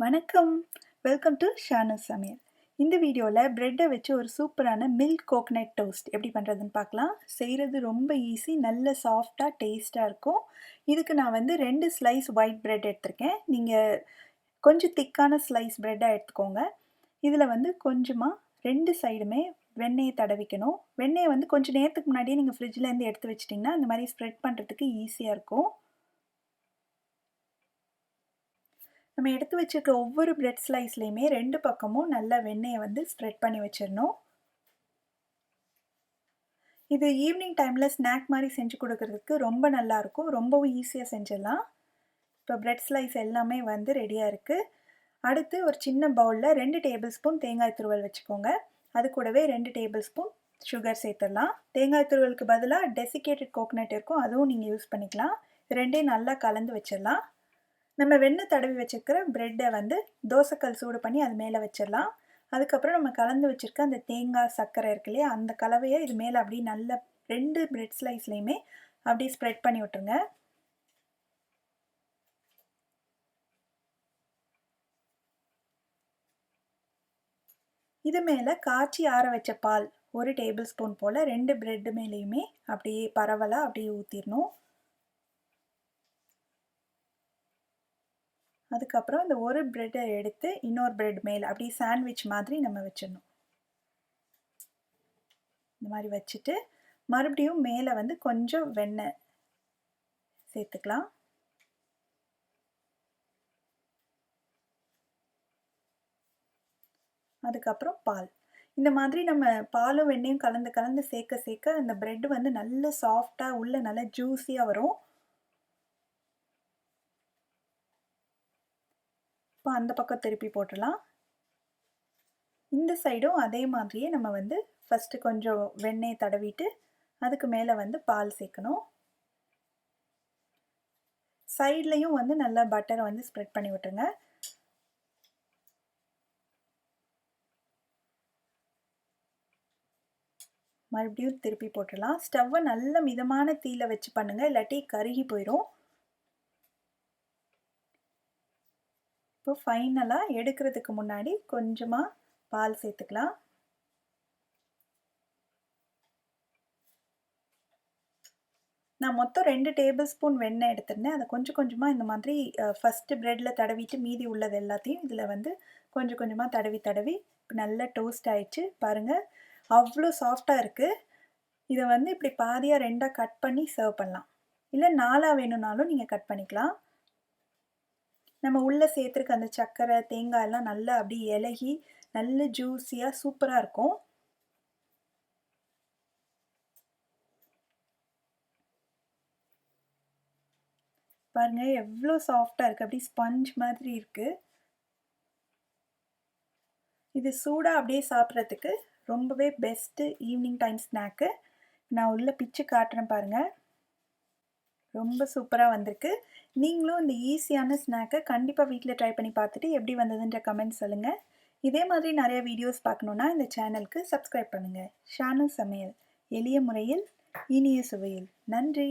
வணக்கம். Welcome to Shanusamayal. இந்த வீடியோவில் ப்ரெட்டை வச்சு ஒரு சூப்பரான மில்க் கோகனட் டோஸ்ட் எப்படி பண்ணுறதுன்னு பார்க்கலாம். செய்கிறது ரொம்ப ஈஸி, நல்ல சாஃப்டாக டேஸ்ட்டாக இருக்கும். இதுக்கு நான் வந்து 2 ஸ்லைஸ் ஒயிட் ப்ரெட் எடுத்திருக்கேன். நீங்கள் கொஞ்சம் திக்கான ஸ்லைஸ் ப்ரெட்டாக எடுத்துக்கோங்க. இதில் வந்து கொஞ்சமாக 2 சைடுமே வெண்ணெயை தடவிக்கணும். வெண்ணெயை வந்து கொஞ்சம் நேரத்துக்கு முன்னாடியே நீங்கள் ஃப்ரிட்ஜ்லேருந்து எடுத்து வச்சிட்டிங்கன்னா அந்த மாதிரி ஸ்ப்ரெட் பண்ணுறதுக்கு ஈஸியாக இருக்கும். நம்ம எடுத்து வச்சுருக்க ஒவ்வொரு பிரெட் ஸ்லைஸ்லையுமே 2 பக்கமும் நல்லா வெண்ணெயை வந்து ஸ்ப்ரெட் பண்ணி வச்சிடணும். இது ஈவினிங் டைமில் ஸ்நாக் மாதிரி செஞ்சு கொடுக்கறதுக்கு ரொம்ப நல்லாயிருக்கும். ரொம்பவும் ஈஸியாக செஞ்சிடலாம். இப்போ பிரெட் ஸ்லைஸ் எல்லாமே வந்து ரெடியாக இருக்குது. அடுத்து ஒரு சின்ன பவுலில் 2 டேபிள் ஸ்பூன் தேங்காய் துருவல் வச்சுக்கோங்க. அது கூடவே 2 டேபிள் ஸ்பூன் சுகர் சேர்த்துடலாம். தேங்காய் துருவலுக்கு பதிலாக டெசிகேட்டட் கோகனட் இருக்கும், அதுவும் நீங்கள் யூஸ் பண்ணிக்கலாம். ரெண்டையும் நல்லா கலந்து வச்சிடலாம். நம்ம வெண்ணெய் தடவி வச்சுருக்கிற ப்ரெட்டை வந்து தோசைக்கல் சூடு பண்ணி அது மேலே வச்சிடலாம். அதுக்கப்புறம் நம்ம கலந்து வச்சுருக்க அந்த தேங்காய் சர்க்கரை இருக்கு இல்லையா, அந்த கலவையை இது மேலே அப்படியே நல்லா 2 ப்ரெட் ஸ்லைஸ்லையுமே அப்படியே ஸ்ப்ரெட் பண்ணி விட்டுருங்க. இது மேலே காய்ச்சி ஆற வச்ச பால் 1 டேபிள் ஸ்பூன் போல் 2 ப்ரெட்டு மேலேயுமே அப்படியே பரவலாக அப்படியே ஊற்றிடணும். அதுக்கப்புறம் இந்த ஒரு ப்ரெட்டை எடுத்து இன்னொரு ப்ரெட் மேலே அப்படியே சாண்ட்விச் மாதிரி நம்ம வச்சிடணும். இந்த மாதிரி வச்சுட்டு மறுபடியும் மேலே வந்து கொஞ்சம் வெண்ணெய் சேர்த்துக்கலாம். அதுக்கப்புறம் பால். இந்த மாதிரி நம்ம பாலும் வெண்ணெயும் கலந்து கலந்து சேர்க்க சேர்க்க அந்த ப்ரெட் வந்து நல்ல சாஃப்டாக உள்ள நல்ல ஜூஸியாக வரும். இப்போ அந்த பக்கம் திருப்பி போட்டுடலாம். இந்த சைடும் அதே மாதிரியே நம்ம வந்து ஃபஸ்ட்டு கொஞ்சம் வெண்ணெய் தடவிட்டு அதுக்கு மேலே வந்து பால் சேர்க்கணும். சைட்லேயும் வந்து நல்லா பட்டரை வந்து ஸ்ப்ரெட் பண்ணி விட்டுருங்க. மறுபடியும் திருப்பி போட்டுடலாம். ஸ்டவ்வை நல்ல மிதமான தீயில வச்சு பண்ணுங்கள், இல்லாட்டி கருகி போயிடும். இப்போ ஃபைனலாக எடுக்கிறதுக்கு முன்னாடி கொஞ்சமாக பால் சேர்த்துக்கலாம். நான் மொத்தம் 2 டேபிள் ஸ்பூன் வெண்ணெய் எடுத்திருந்தேன். அதை கொஞ்சம் கொஞ்சமாக இந்த மாதிரி ஃபஸ்ட்டு ப்ரெட்டில் தடவிட்டு மீதி உள்ளது எல்லாத்தையும் இதில் வந்து கொஞ்சம் கொஞ்சமாக தடவி தடவி நல்லா டோஸ்ட் ஆயிடுச்சு பாருங்கள். அவ்வளோ சாஃப்டாக இருக்குது. இதை வந்து இப்படி பாதியாக 2ஆக கட் பண்ணி சர்வ் பண்ணலாம், இல்லை 4ஆக வேணும்னாலும் நீங்கள் கட் பண்ணிக்கலாம். நம்ம உள்ளே சேர்த்துருக்க அந்த சர்க்கரை தேங்காய் எல்லாம் நல்லா அப்படி இலகி நல்ல ஜூஸியாக சூப்பராக இருக்கும். பாருங்க எவ்வளோ சாஃப்டாக இருக்குது, அப்படி ஸ்பஞ்ச் மாதிரி இருக்குது. இது சூடாக அப்படியே சாப்பிட்றதுக்கு ரொம்பவே பெஸ்ட்டு ஈவினிங் டைம் ஸ்நாக்கு. நான் உள்ள பிச்சு காட்டுறேன் பாருங்கள், ரொம்ப சூப்பராக வந்திருக்கு. நீங்களும் இந்த ஈஸியான ஸ்நாக்கை கண்டிப்பாக வீட்டில் ட்ரை பண்ணி பார்த்துட்டு எப்படி வந்ததுன்ற கமெண்ட் சொல்லுங்கள். இதே மாதிரி நிறைய வீடியோஸ் பார்க்கணுன்னா இந்த சேனலுக்கு சப்ஸ்கிரைப் பண்ணுங்கள். ஷானு சமையல், எளிய முறையில் இனிய சுவையில். நன்றி.